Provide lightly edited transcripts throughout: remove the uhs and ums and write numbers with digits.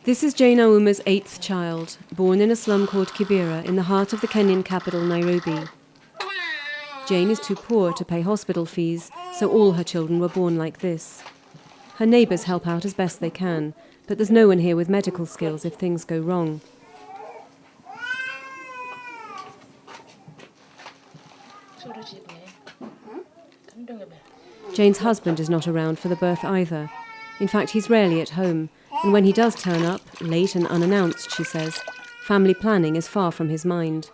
This is Jane Auma's 8th child, born in a slum called Kibera in the heart of the Kenyan capital, Nairobi. Jane is too poor to pay hospital fees, so all her children were born like this. Her neighbours help out as best they can, but there's no one here with medical skills if things go wrong. Jane's husband is not around for the birth either. In fact, he's rarely at home, and when he does turn up, late and unannounced, she says, family planning is far from his mind.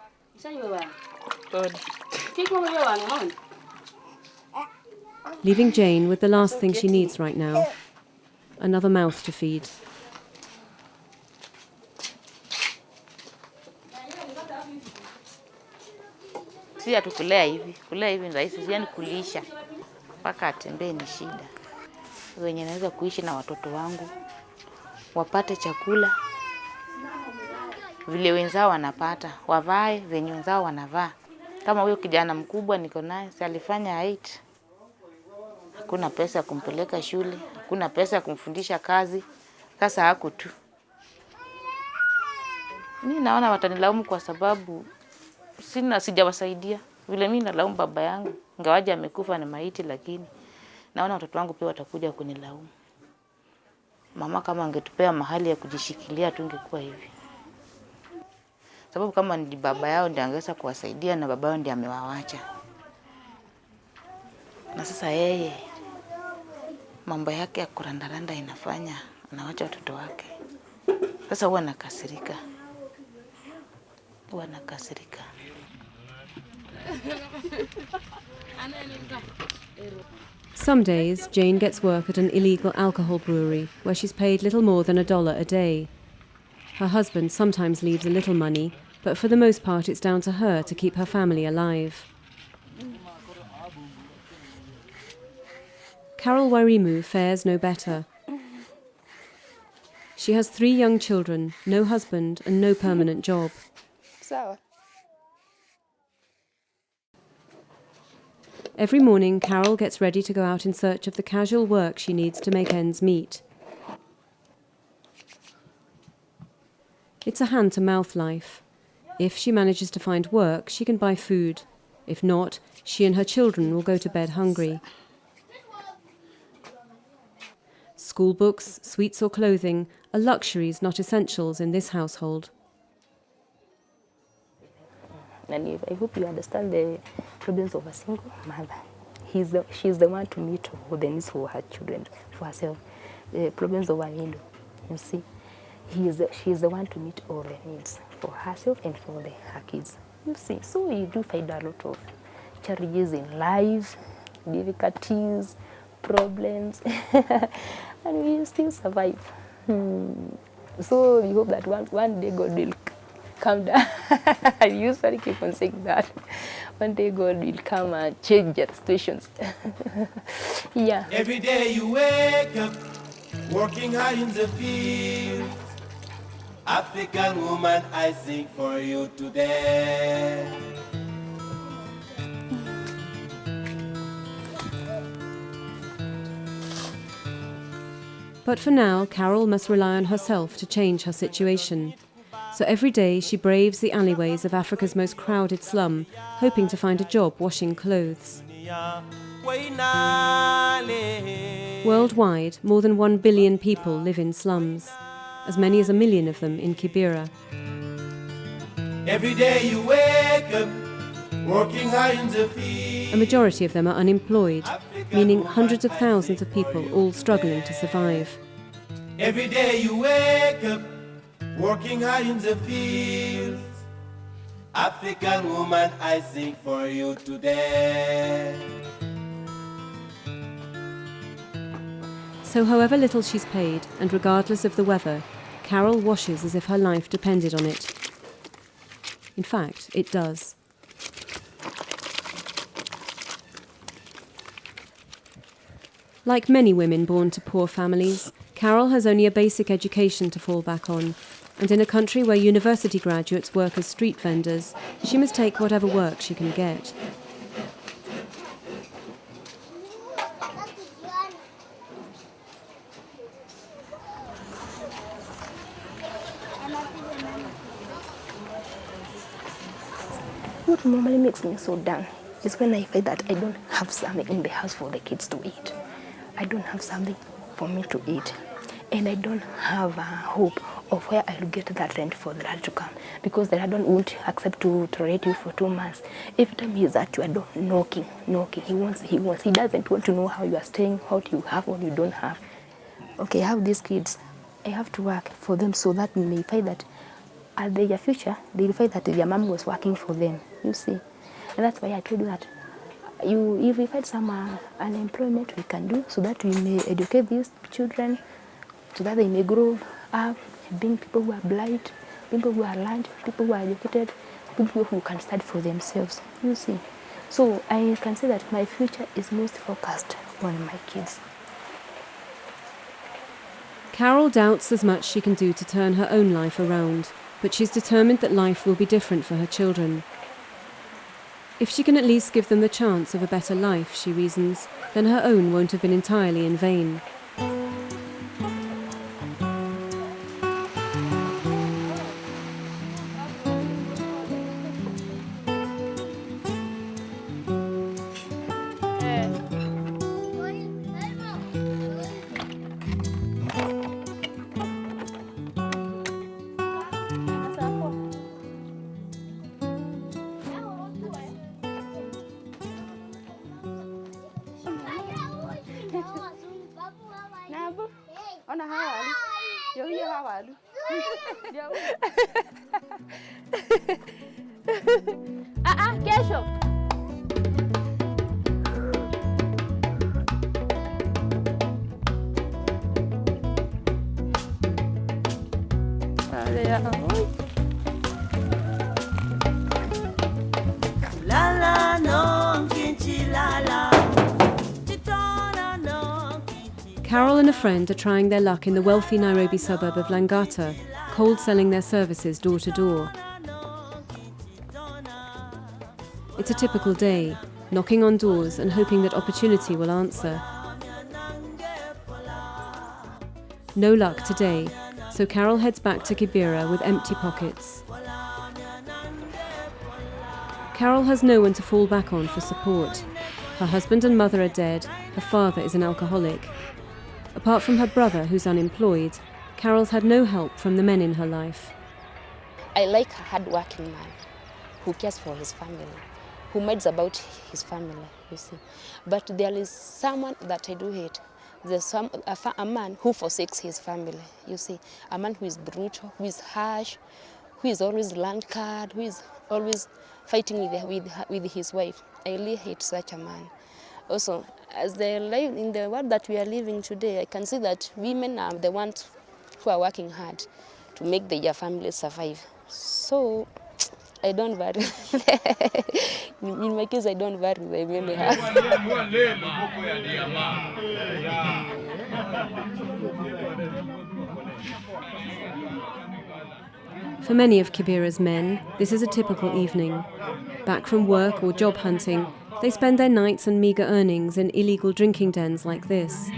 Leaving Jane with the last thing she needs right now, another mouth to feed. Si atukulea hivi ni rahisi, yani kulisha mpaka atembee ni shida. Wenye naweza kuishi na watoto wangu wapate chakula vile wenzao wanapata, wavae venye wenzao wanavaa. Kama huyo kijana mkubwa niko naye, si alifanya 8. Hakuna pesa ya kumpeleka shule, hakuna pesa ya kumfundisha kazi. Sasa hako tu. Mimi naona watanilaumu kwa sababu sijawasaidia. Vile mimi nalaumu baba yangu, ingawaje amekufa na maiti, lakini naona watoto wangu pia watakuja kunilaumu. Mama kama angetupea mahali ya kujishikilia tungekuwa hivi. Sababu kama ni baba yao ndiye angeweza kuwasaidia na baba yao ndiye amewaacha. Na sasa yeye mambo yake ya kurandaranda inafanya anaacha watoto wake. Sasa huwa nakasirika. Some days, Jane gets work at an illegal alcohol brewery where she's paid little more than $1 a day. Her husband sometimes leaves a little money, but for the most part it's down to her to keep her family alive. Carol Wairimu fares no better. She has 3 young children, no husband and no permanent job. Every morning, Carol gets ready to go out in search of the casual work she needs to make ends meet. It's a hand-to-mouth life. If she manages to find work, she can buy food. If not, she and her children will go to bed hungry. School books, sweets or clothing are luxuries, not essentials in this household. And I hope you understand the problems of a single mother. She's the one to meet all the needs for her children, for herself. The problems of a widow, you see. She's the one to meet all the needs for herself and for her kids. You see, so you do find a lot of challenges in life, difficulties, problems, and we still survive. So we hope that one day God will come down. I usually keep on saying that. One day God will come and change the situations. Yeah. Every day you wake up, working hard in the field. African woman, I sing for you today. But for now, Carol must rely on herself to change her situation. So every day she braves the alleyways of Africa's most crowded slum, hoping to find a job washing clothes. Worldwide, more than 1 billion people live in slums, as many as 1 million of them in Kibera. Every day you wake up, working hard in the field. A majority of them are unemployed, meaning hundreds of thousands of people all struggling to survive. Every day you wake up, working hard in the fields. African woman, I sing for you today. So however little she's paid, and regardless of the weather, Carol washes as if her life depended on it. In fact, it does. Like many women born to poor families, Carol has only a basic education to fall back on, and in a country where university graduates work as street vendors, she must take whatever work she can get. What normally makes me so down is when I find that I don't have something in the house for the kids to eat. I don't have something for me to eat. And I don't have a hope of where I'll get that rent for the dad to come. Because the dad won't accept to tolerate you for 2 months. Every time he's at your door knocking. He doesn't want to know how you are staying, what you have, what you don't have. Okay, I have these kids. I have to work for them so that we may find that at their future, they'll find that their mom was working for them, you see. And that's why I told you that if we find some unemployment we can do so that we may educate these children, so that they may grow up being people who are blind, people who are learned, people who are educated, people who can stand for themselves, you see. So I can say that my future is most focused on my kids. Carol doubts there's much she can do to turn her own life around, but she's determined that life will be different for her children. If she can at least give them the chance of a better life, she reasons, then her own won't have been entirely in vain. Kesho. Carol and a friend are trying their luck in the wealthy Nairobi suburb of Langata, cold selling their services door to door. It's a typical day. knocking on doors and hoping that opportunity will answer. No luck today, so Carol heads back to Kibera with empty pockets. Carol has no one to fall back on for support. Her husband and mother are dead, her father is an alcoholic. Apart from her brother, who's unemployed, Carol's had no help from the men in her life. I like a hard-working man who cares for his family, who minds about his family, you see. But there is someone that I do hate. There's a man who forsakes his family, you see. A man who is brutal, who is harsh, who is always rancid, who is always fighting with his wife. I really hate such a man. Also, as they live in the world that we are living today, I can see that women are the ones who are working hard to make their families survive. So, I don't worry. In my case, I don't worry. They really have. For many of Kibera's men, this is a typical evening. Back from work or job hunting, they spend their nights and meagre earnings in illegal drinking dens like this.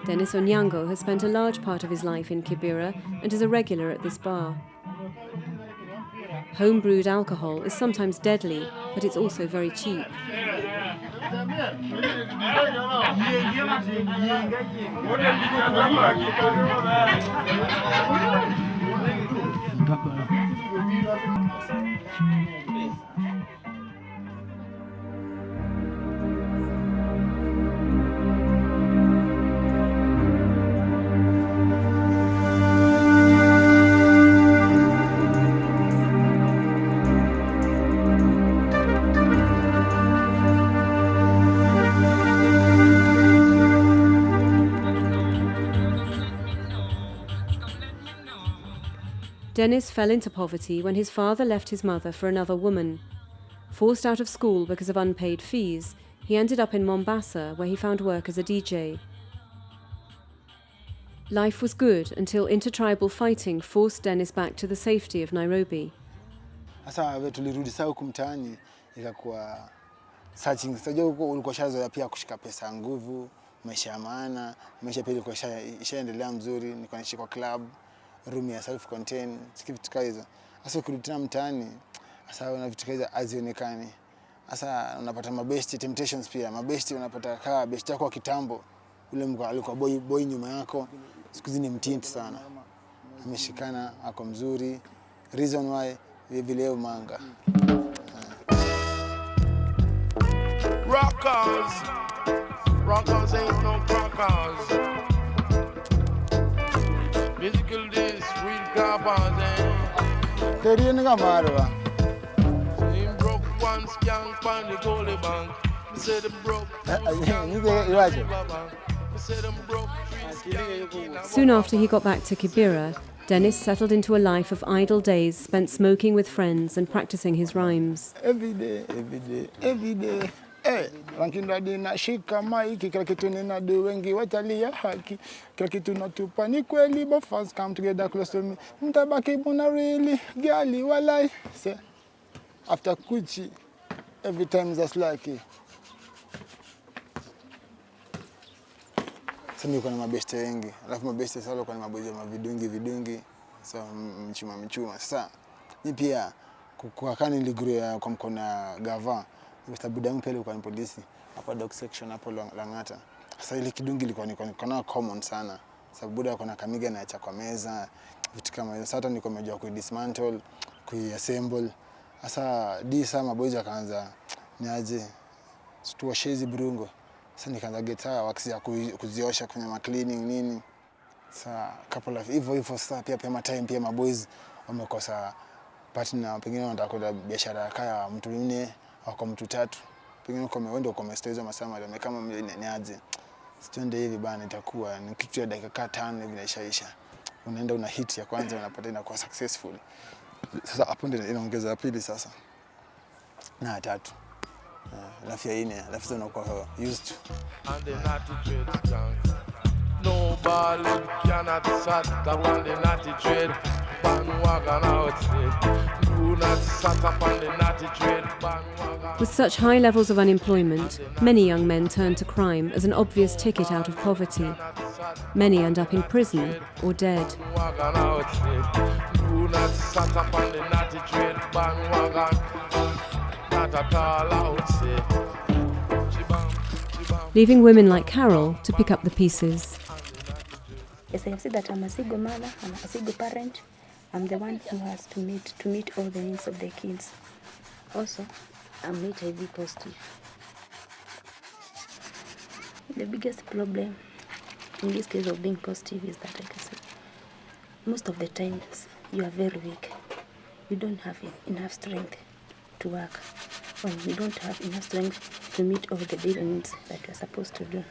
Dennis Onyango has spent a large part of his life in Kibera and is a regular at this bar. Home-brewed alcohol is sometimes deadly, but it's also very cheap. Dennis fell into poverty when his father left his mother for another woman. Forced out of school because of unpaid fees, he ended up in Mombasa, where he found work as a DJ. Life was good until intertribal fighting forced Dennis back to the safety of Nairobi. Sasa tulirudi sasa huko mtaani ikakuwa searching. Sasa huko ulikuwa shazoea pia kushika pesa nguvu, maisha ya maana, maisha pia ilikuwa ishaendelea mzuri, nilikuwa naishi kwa club, room ya self contained, vitu kama hizo. Sasa kurudi tena mtaani, sasa una vitu kama hizo hazionekani. Sasa unapata mabesti temptations pia, mabesti unapata kaa besti yako wa kitambo, ule mko alikuwa boy nyuma yako, siku hizi ni mtinti sana. Ameshikana, ako mzuri. Reason why vile manga. Rockers ain't no crackers. Musical days, real carbons, eh? Teriye nga marwa. Him broke one skank on the goalie bank. Me say them broke. Soon after he got back to Kibera, Dennis settled into a life of idle days spent smoking with friends and practicing his rhymes. Every day. Rankinda dina shika maiki, kila kitu ninadu wengi watalia haki. Kila kitu natupa ni kweli, but fans come together close to me. Mtabaki buna really, gali walai. Say, after Kuchi, every time is just like Sasa niko na mabeste wengi. Alafu mabeste sasa wako na mabozi ya vidungi. Sasa mchuma. Sasa ni pia kwa kani niligurua kwa mkona gava. Mr. Budamu pale kwa polisi hapa dog section hapo Langata. Sasa ile kidungi ilikuwa niko common sana. Sababu buda kuna kamiga na acha kwa meza, vitu kama hizo. Sasa niko nimejua ku dismantle, ku assemble. Sasa sama boys akaanza niaje tuwashezi brungo. Sasa nikaanza geta wax ya kuziosha kwenye ma cleaning nini. Sasa couple of hivyo sasa pia time pia maboys wamekosa partner, pengine wanataka kwenda biashara kaya mtu mwingine au kwa mtu tatu. Pengine uko umeenda uko umestaiza masama ndio kama niaje. Sitende hivi bana itakuwa ni kitu ya dakika 5 hivi inaishaisha. unaenda una hit ya kwanza unapata inakuwa successful. Sasa hapo ndio inaongeza ya pili sasa na ya tatu. Alafu ya nne, alafu sasa unakuwa used to. And the natty dread gang. No ballad cannot sat up on the natty dread bandwagon outside. Do not sat up on the natty dread bandwagon. With such high levels of unemployment, many young men turn to crime as an obvious ticket out of poverty. Many end up in prison or dead. Bandwagon outside. Do not sat up on the natty dread bandwagon. Not at all outside. Leaving women like Carol to pick up the pieces. Yes, I have said that I'm a single mother, I'm a single parent. I'm the one who has to meet all the needs of the kids. Also, I'm HIV positive. The biggest problem in this case of being positive is that, like I said, most of the times you are very weak. You don't have enough strength to work, or you don't have enough strength to meet all the daily needs that you're supposed to do.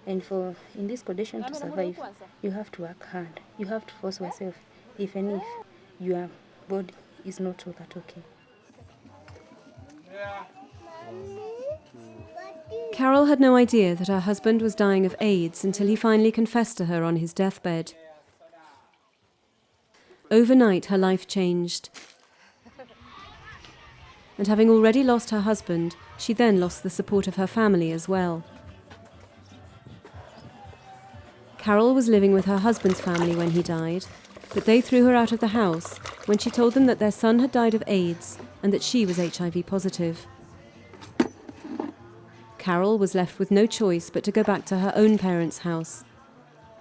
And in this condition to survive, you have to work hard. You have to force yourself, even if your body is not all that okay. Carol had no idea that her husband was dying of AIDS until he finally confessed to her on his deathbed. Overnight, her life changed. And having already lost her husband, she then lost the support of her family as well. Carol was living with her husband's family when he died, but they threw her out of the house when she told them that their son had died of AIDS and that she was HIV positive. Carol was left with no choice but to go back to her own parents' house.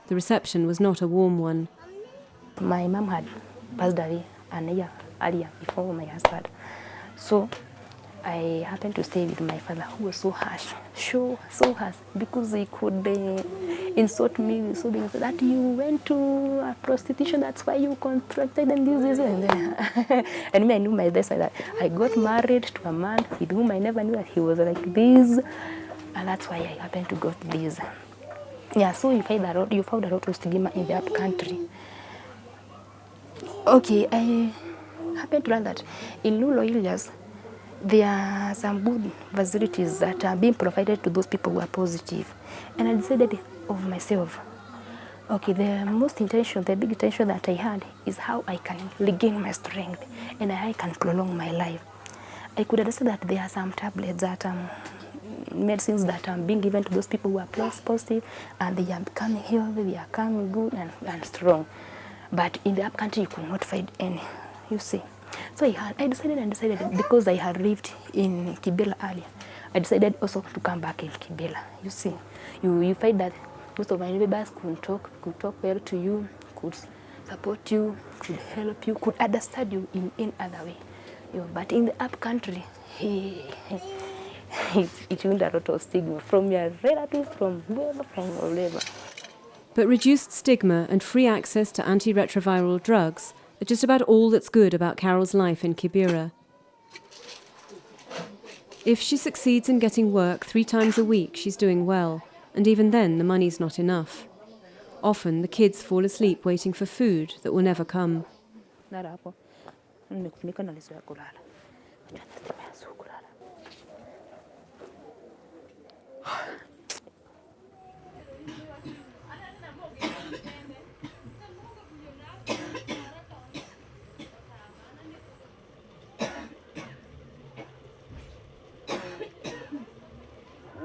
The reception was not a warm one. My mom had passed away an year earlier before my husband. So I happened to stay with my father, who was so harsh, so harsh, because he could insult me, so being that you went to a prostitution, that's why you contracted and this and and me, I knew my best that I got married to a man with whom I never knew that he was like this, and that's why I happened to got this. Yeah, so you found a lot of stigma in the up country. Okay, I happened to learn that in rural areas, there are some good facilities that are being provided to those people who are positive. And I decided of myself, okay, the big intention that I had is how I can regain my strength and I can prolong my life. I could understand that there are some tablets that medicines that are being given to those people who are positive, and they are becoming healthy, they are becoming good and strong. But in the up country, you could not find any, you see. So I decided because I had lived in Kibera earlier, I decided also to come back in Kibera. You see, you find that most of my neighbors could talk well to you, could support you, could help you, could understand you in other way. But in the up country, it means a lot of stigma from your relatives, from whoever. But reduced stigma and free access to antiretroviral drugs are just about all that's good about Carol's life in Kibera. If she succeeds in getting work 3 times a week, she's doing well, and even then the money's not enough. Often the kids fall asleep waiting for food that will never come.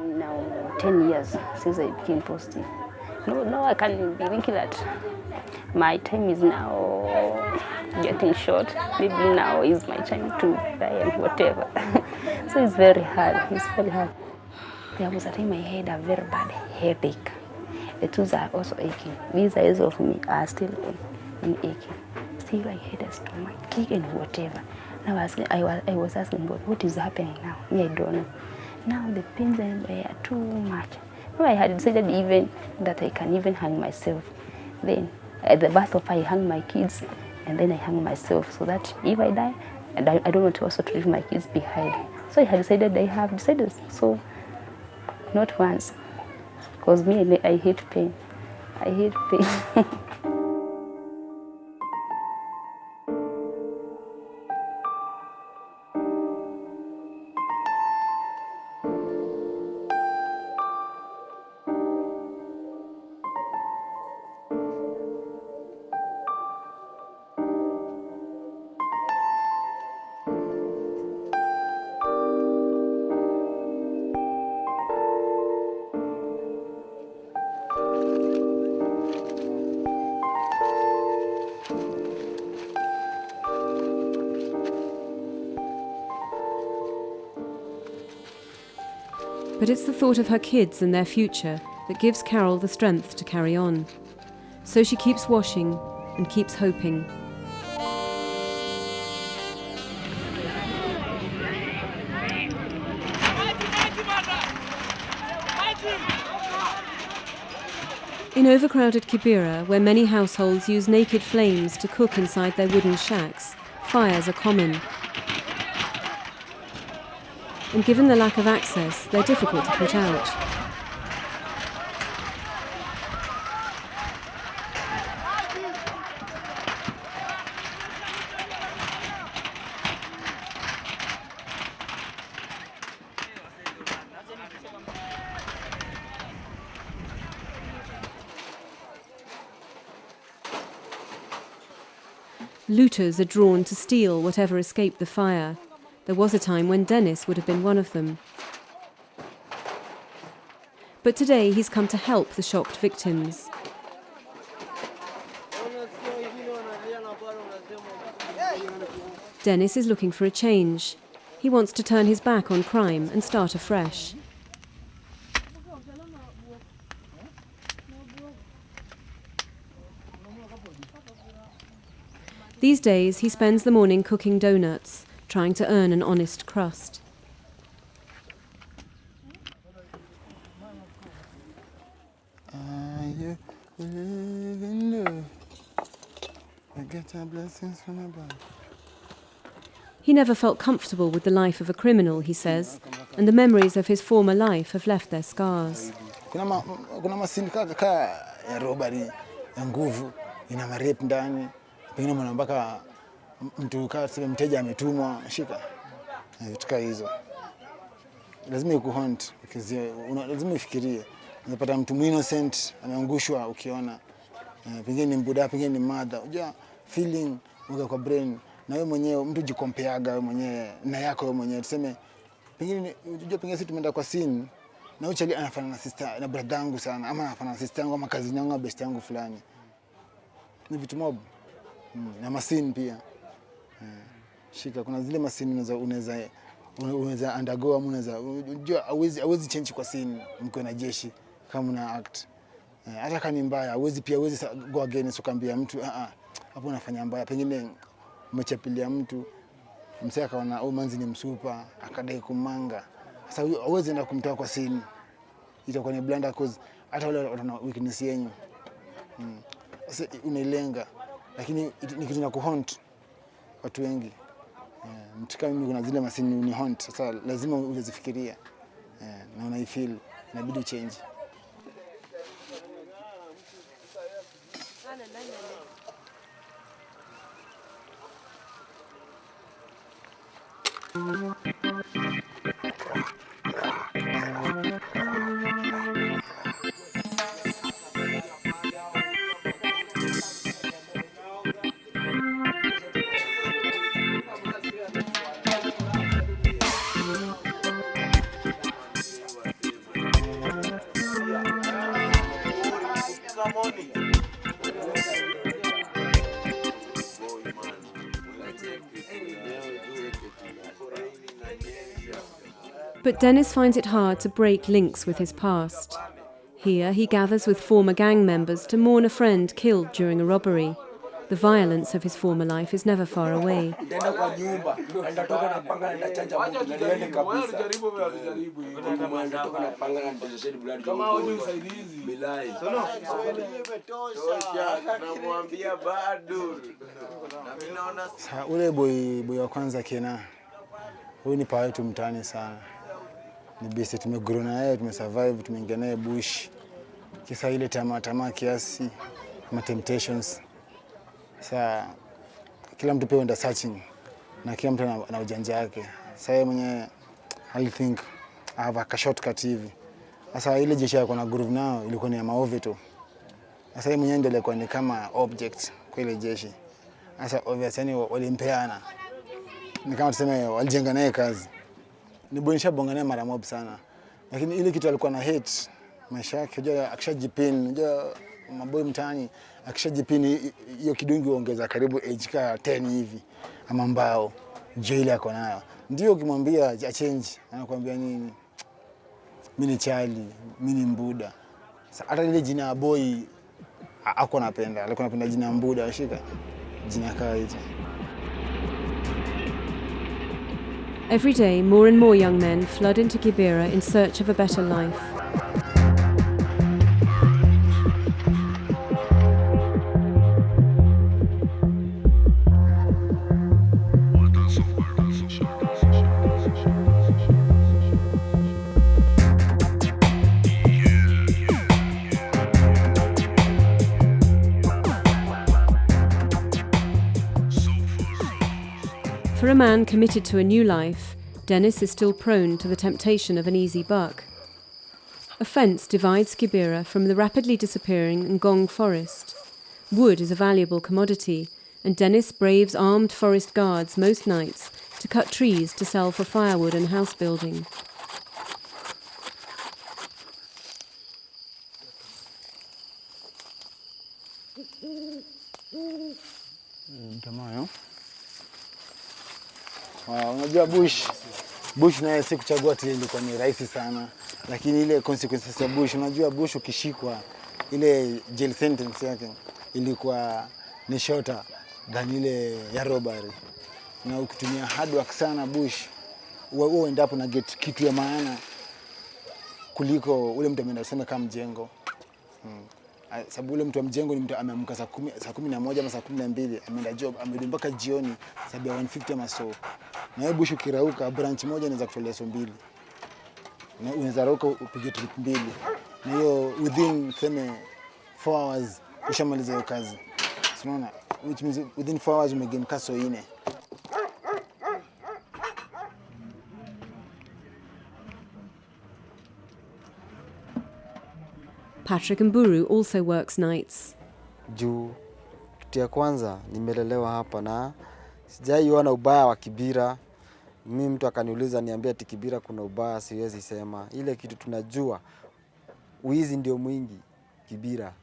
Now 10 years since I became positive. No, I can't be thinking that my time is now getting short. Maybe now is my time to die and whatever. So it's very hard. There was a time I had a very bad headache. The tools are also aching. These eyes of me are still aching. Still I had a stomach ache and whatever. Now I was asking God, what is happening now? Me, I don't know. Now the pains are too much. Now I had decided even that I can even hang myself. Then at the birth of I hung my kids, and then I hung myself, so that if I die, and I don't want to also to leave my kids behind. So I have decided, so Not once. Because me, I hate pain. I hate pain. But it's the thought of her kids and their future that gives Carol the strength to carry on. So she keeps washing and keeps hoping. In overcrowded Kibera, where many households use naked flames to cook inside their wooden shacks, fires are common. And given the lack of access, they're difficult to put out. Looters are drawn to steal whatever escaped the fire. There was a time when Dennis would have been one of them. But today he's come to help the shocked victims. Dennis is looking for a change. He wants to turn his back on crime and start afresh. These days he spends the morning cooking donuts, trying to earn an honest crust. You live in love. I get our blessings from above. He never felt comfortable with the life of a criminal, he says, and the memories of his former life have left their scars. Kuna masindika ya robbery, ya nguvu, ina marape ndani. Pengine mwana mpaka mtu tuseme mteja ametumwa shika. Vitu hizo. Lazima ikuhunt, lazima ufikirie. Unapata mtu innocent ameangushwa ukiona. Pengine ni mbuda, pengine ni mother. Unajua feeling uga kwa brain na wewe mwenyewe mtu jikompeaga wewe mwenyewe na yako wewe mwenyewe. Tuseme pengine unajua pengine sisi tumeenda kwa scene na uchali anafanana na sister na brother yangu sana ama anafanana na sister yangu ama cousin yangu au best yangu fulani. Ni vitu mob. Na masini pia. Shika kuna zile masini unaweza undergo ama unajua hauwezi change kwa scene mko na jeshi kama una act. Hata kama ni mbaya hauwezi go against ukaambia mtu hapo unafanya mbaya, pengine umechapilia mtu msee akaona au manzi ni msupa akadai kumanga. Sasa hauwezi enda kumtoa kwa scene, itakuwa ni blunder cause hata wale wana weakness yenu. Sasa unailenga, lakini ni kitu na kuhunt watu wengi. Mtu kama mimi kuna zile masini ni hunt, sasa lazima uzifikiria na unaifeel inabidi change. But Dennis finds it hard to break links with his past. Here he gathers with former gang members to mourn a friend killed during a robbery. The violence of his former life is never far away. Ule boy wa kwanza Kena, huyu ni pawa yetu mtaani sana. Ni basi tumegrow na yeye, tumesurvive, tumeingia naye bush. Kisa ile tamaa kiasi, ma temptations. Sasa kila mtu pia enda searching na kila mtu ana ujanja wake. Sasa yeye mwenyewe I think I have a shortcut hivi. Sasa ile jeshi yako na groove nao ilikuwa ni ya maovu tu. Sasa yeye mwenyewe ndio alikuwa ni kama object kwa ile jeshi. Sasa obvious yani walimpeana. Ni kama tuseme walijenga naye kazi. Ni bonisha bonga naye mara mob sana. Lakini ile kitu alikuwa na hate maisha yake, unajua akishajipin, unajua maboy mtaani akishajipin hiyo kidungi huongeza karibu age ka 10 hivi ama mbao jail yako nayo. Ndio ukimwambia a change anakuambia nini? Mimi ni Charlie, mimi ni Mbuda. Hata ile jina boy ako napenda, alikuwa anapenda jina Mbuda, ashika jina kawaida. Every day, more and more young men flood into Kibera in search of a better life. For a man committed to a new life, Dennis is still prone to the temptation of an easy buck. A fence divides Kibera from the rapidly disappearing Ngong forest. Wood is a valuable commodity, and Dennis braves armed forest guards most nights to cut trees to sell for firewood and house building. Unajua bush naye si kuchagua tili ilikuwa ni rahisi sana, lakini ile consequences ya bush, unajua bush ukishikwa ile jail sentence yake ilikuwa ni shorter than ile ya robbery. Na ukitumia hard work sana bush, wewe endapo na get kitu ya maana kuliko ule mtu ameenda kusema kama mjengo. Sababu ule mtu wa mjengo ni mtu ameamka saa 11 ama saa 12, ameenda job, amerudi mpaka jioni sababu ya 150 ama so. Na wewe bush ukirauka branch moja inaweza kutolea so 2. Na unaweza rauka upige trip 2. Na hiyo within 4 hours ushamaliza hiyo kazi. Unaona? Which means within 4 hours umegain kaso 4. Patrick Mburu also works nights. Juu kitu ya kwanza nimelelewa hapa na sijaiona ubaya wa Kibera. Mimi mtu akaniuliza niambie ati Kibera kuna ubaya, siwezi sema. Ile kitu tunajua uizi ndio mwingi Kibera.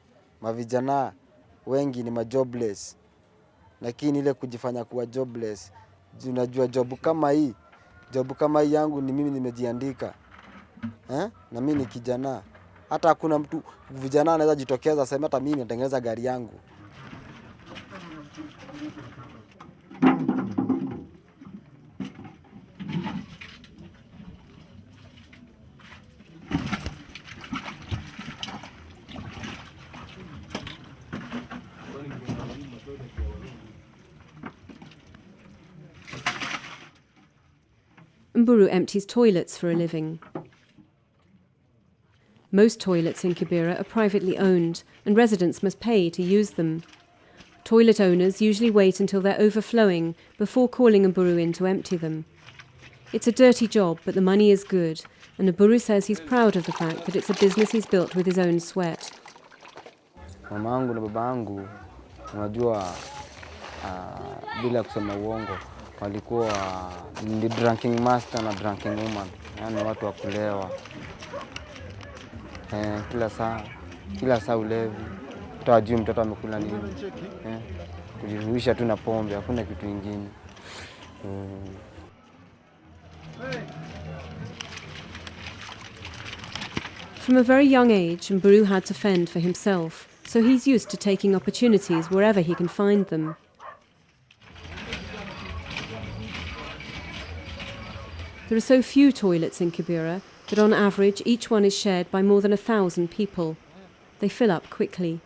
Mavijana wengi ni majobless. Lakini ile kujifanya kuwa jobless, unajua job kama hii yangu ni mimi nimejiandika. Na mimi ni kijana. Hata hakuna mtu vijana anaweza jitokeza sema hata mimi natengeneza gari yangu. Mburu empties toilets for a living. Most toilets in Kibera are privately owned, and residents must pay to use them. Toilet owners usually wait until they're overflowing before calling Mburu in to empty them. It's a dirty job, but the money is good, and Mburu says he's proud of the fact that it's a business he's built with his own sweat. Mamangu na babangu, unajua bila kusema uongo, walikuwa ni drinking master na drinking woman, yani watu wa kulewa. Kila saa ulevi, utajui mtoto amekula nini. Kujiruhisha tu na pombe, hakuna kitu kingine. From a very young age, Mburu had to fend for himself, so he's used to taking opportunities wherever he can find them. There are so few toilets in Kibera that on average each one is shared by more than 1,000 people. They fill up quickly.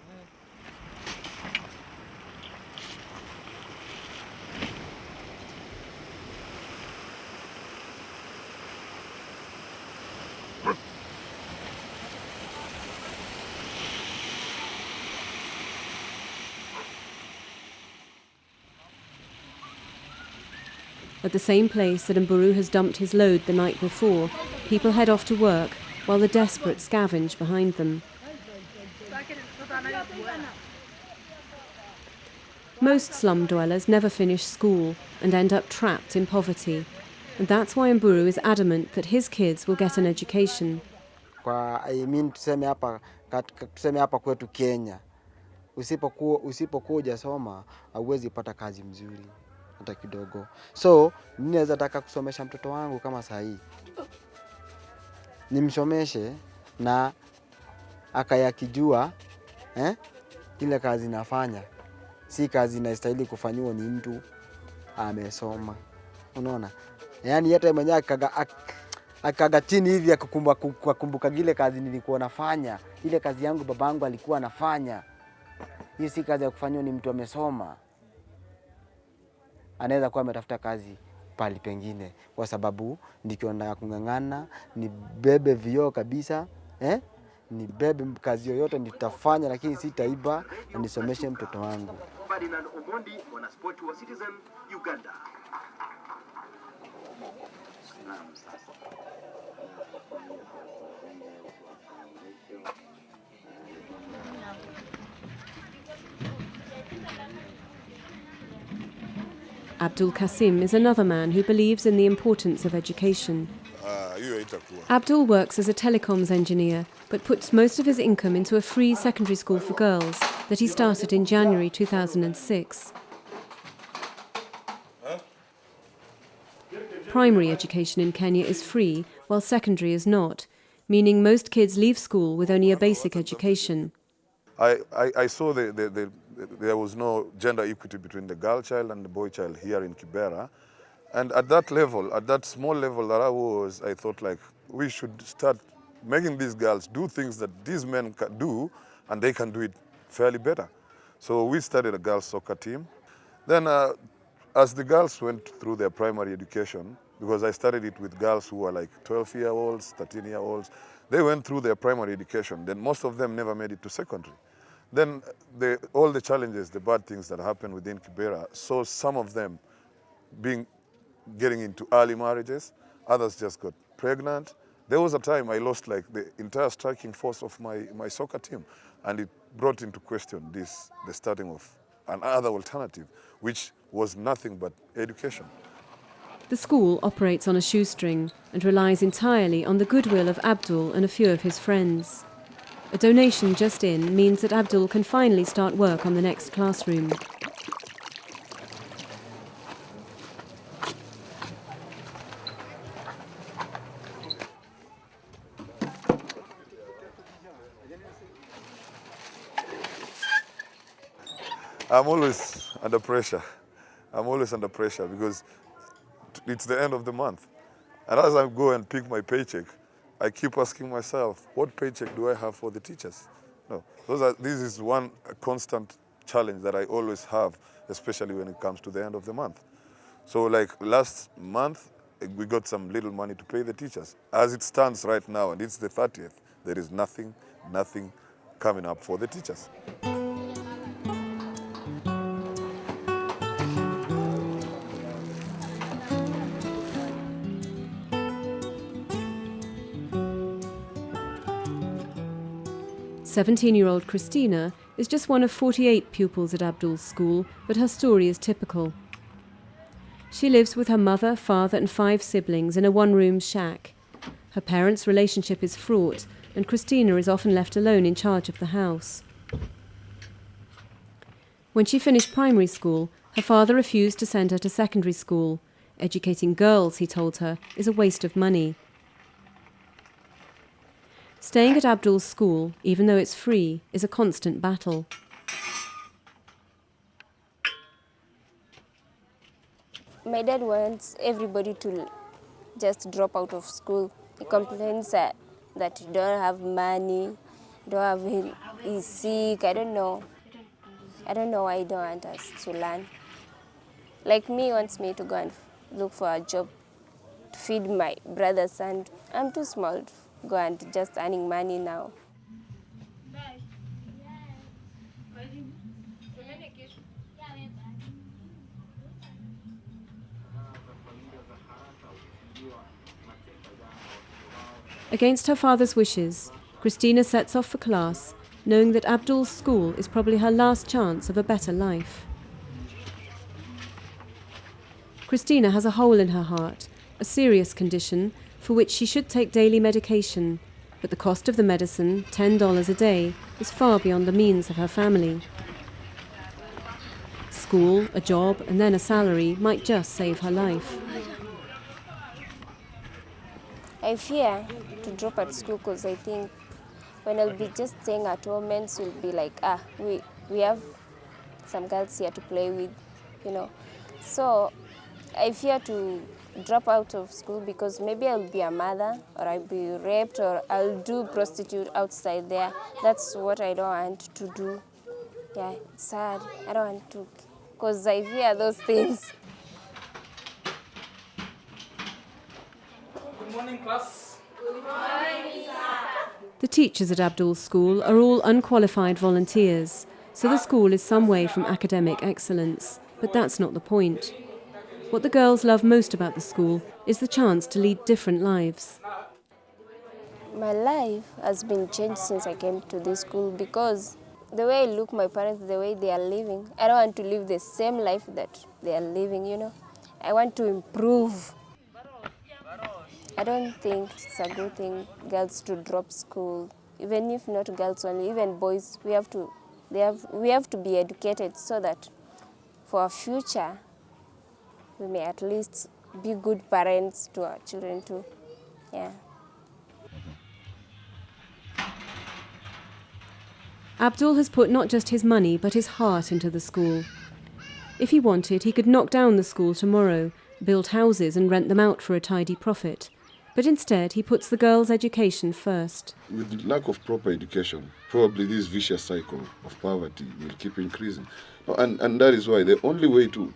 At the same place that Mburu has dumped his load the night before, people head off to work while the desperate scavenge behind them. Most slum dwellers never finish school and end up trapped in poverty. And that's why Mburu is adamant that his kids will get an education. Tuseme hapa kwetu Kenya, usipokuwa hujasoma hauwezi pata kazi mzuri hata kidogo. So mimi naweza taka kusomesha mtoto wangu kama saa hii, nimsomeshe na akayakijua ile kazi nafanya si kazi inastahili kufanywa ni mtu amesoma. Unaona? Yaani hata mwenyewe akaga chini hivi akakumbuka ile kazi nilikuwa nafanya, ile kazi yangu babangu alikuwa anafanya. Hii si kazi ya kufanywa ni mtu amesoma. Anaweza kuwa ametafuta kazi pali pengine kwa sababu nikiona kungangana nibebe vioo kabisa, nibebe kazi yoyote nitafanya, lakini sitaiba na nisomeshe mtoto wangu. Abdul Kasim is another man who believes in the importance of education. Abdul works as a telecoms engineer, but puts most of his income into a free secondary school for girls that he started in January 2006. Primary education in Kenya is free, while secondary is not, meaning most kids leave school with only a basic education. I saw there was no gender equity between the girl child and the boy child here in Kibera. And at that level, at that small level that I was, I thought like we should start making these girls do things that these men can do, and they can do it fairly better. So we started a girls' soccer team. Then as the girls went through their primary education, because I started it with girls who were like 12-year-olds, 13-year-olds, they went through their primary education. Then most of them never made it to secondary. Then all the challenges, the bad things that happened within Kibera, saw some of them getting into early marriages, others just got pregnant. There was a time I lost like the entire striking force of my soccer team, and it brought into question the starting of another alternative, which was nothing but education. The school operates on a shoestring and relies entirely on the goodwill of Abdul and a few of his friends. A donation just in means that Abdul can finally start work on the next classroom. I'm always under pressure. I'm always under pressure because it's the end of the month. And as I go and pick my paycheck, I keep asking myself, what paycheck do I have for the teachers? No, this is one constant challenge that I always have, especially when it comes to the end of the month. So like last month, we got some little money to pay the teachers. As it stands right now, and it's the 30th, there is nothing coming up for the teachers. "17-year-old Christina is just one of 48 pupils at Abdul's school, but her story is typical. She lives with her mother, father and 5 siblings in a one-room shack. Her parents' relationship is fraught, and Christina is often left alone in charge of the house. When she finished primary school, her father refused to send her to secondary school. Educating girls, he told her, is a waste of money. Staying at Abdul's school, even though it's free, is a constant battle. My dad wants everybody to just drop out of school. He complains that you don't have money, he's sick, I don't know. I don't know why he don't want us to learn. Like me, he wants me to go and look for a job to feed my brothers, and I'm too small to go and just earning money now. Against her father's wishes, Christina sets off for class, knowing that Abdul's school is probably her last chance of a better life. Christina has a hole in her heart, a serious condition for which she should take daily medication, but the cost of the medicine, $10 a day, is far beyond the means of her family. School, a job, and then a salary might just save her life. I fear to drop at school because I think when I'll be just staying at home, men will be like, we have some girls here to play with, you know. So I fear to drop out of school because maybe I'll be a mother or I'll be raped or I'll do prostitute outside there. That's what I don't want to do. Yeah, it's sad. I don't want to, because I fear those things. Good morning, class. Good morning, sir. The teachers at Abdul's school are all unqualified volunteers, so the school is some way from academic excellence. But that's not the point. What the girls love most about the school is the chance to lead different lives. My life has been changed since I came to this school because the way I look my parents, the way they are living, I don't want to live the same life that they are living, you know. I want to improve. I don't think it's a good thing girls to drop school. Even if not girls only, even boys, we have to be educated so that for our future we may at least be good parents to our children too. Yeah. Abdul has put not just his money but his heart into the school. If he wanted, he could knock down the school tomorrow, build houses and rent them out for a tidy profit. But instead, he puts the girls' education first. With the lack of proper education, probably this vicious cycle of poverty will keep increasing. And that is why the only way to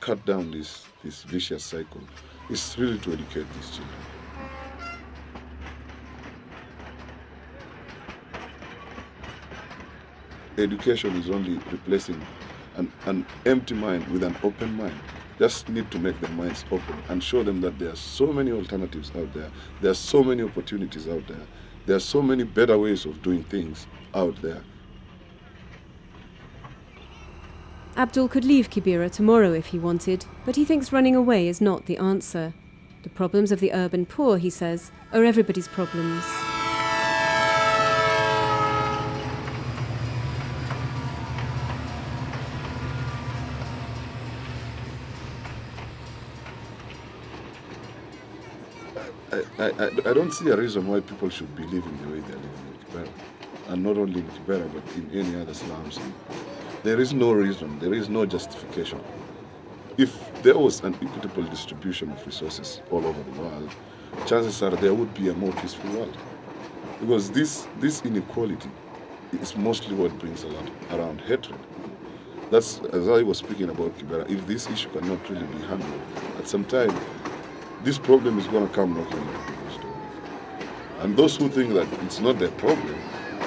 cut down this vicious cycle is really to educate these children. Education is only replacing an empty mind with an open mind. Just need to make their minds open and show them that there are so many alternatives out there. There are so many opportunities out there. There are so many better ways of doing things out there. Abdul could leave Kibera tomorrow if he wanted, but he thinks running away is not the answer. The problems of the urban poor, he says, are everybody's problems. I don't see a reason why people should be living the way they're living in Kibera. And not only in Kibera, but in any other slums. There is no reason, there is no justification. If there was an equitable distribution of resources all over the world, chances are there would be a more peaceful world. Because this inequality is mostly what brings a lot around hatred. That's, as I was speaking about Kibera, if this issue cannot really be handled, at some time, this problem is going to come knocking on people's door. And those who think that it's not their problem,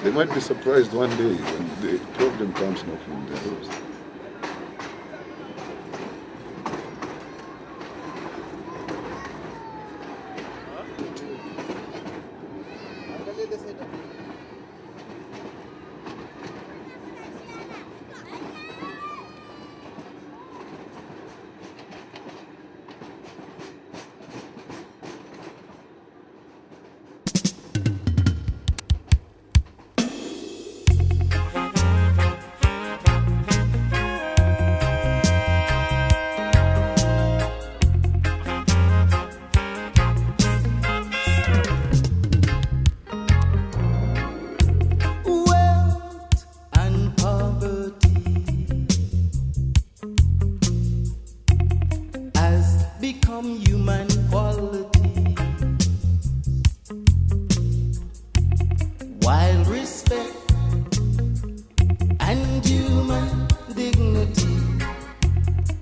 they might be surprised one day when the problem comes knocking on their doors.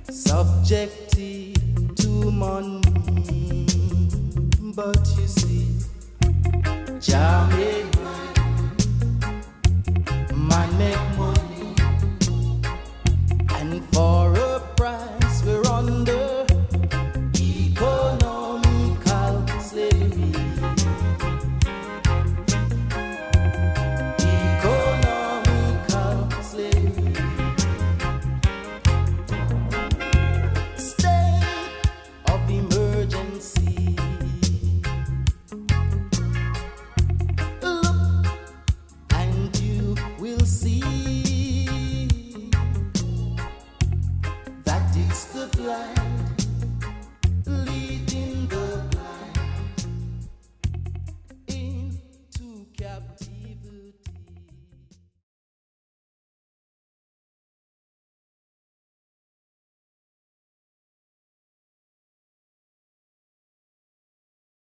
Subjected to money, but you see, Jah make money, man make money.